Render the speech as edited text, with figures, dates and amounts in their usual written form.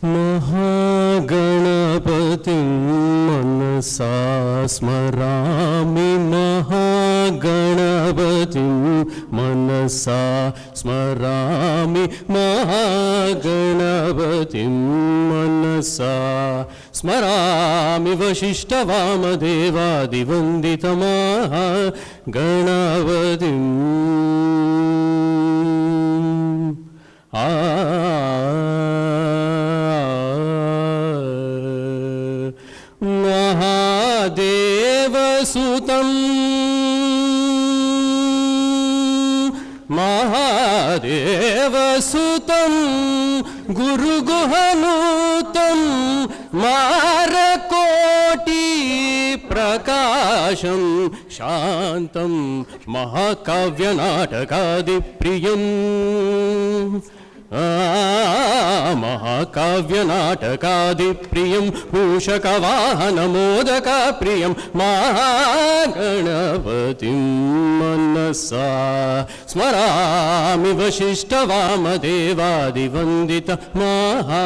महागणपतिं मनसा स्मरामि महागणपतिं मनसा स्मरामि महागणपतिं मनसा स्मरामि वसिष्ठवामदेवादिवन्दितमहागणपतिम् महादेवसुतं गुरुगुहनुतं मारकोटि प्रकाशं शान्तं महाकाव्यनाटकादिप्रियम् महाकाव्यनाटकादिप्रियं मूषकवाहनमोदकप्रियं महागणपतिं मनसा स्मरामि वसिष्ठवामदेवादिवन्दित महागणपतिम्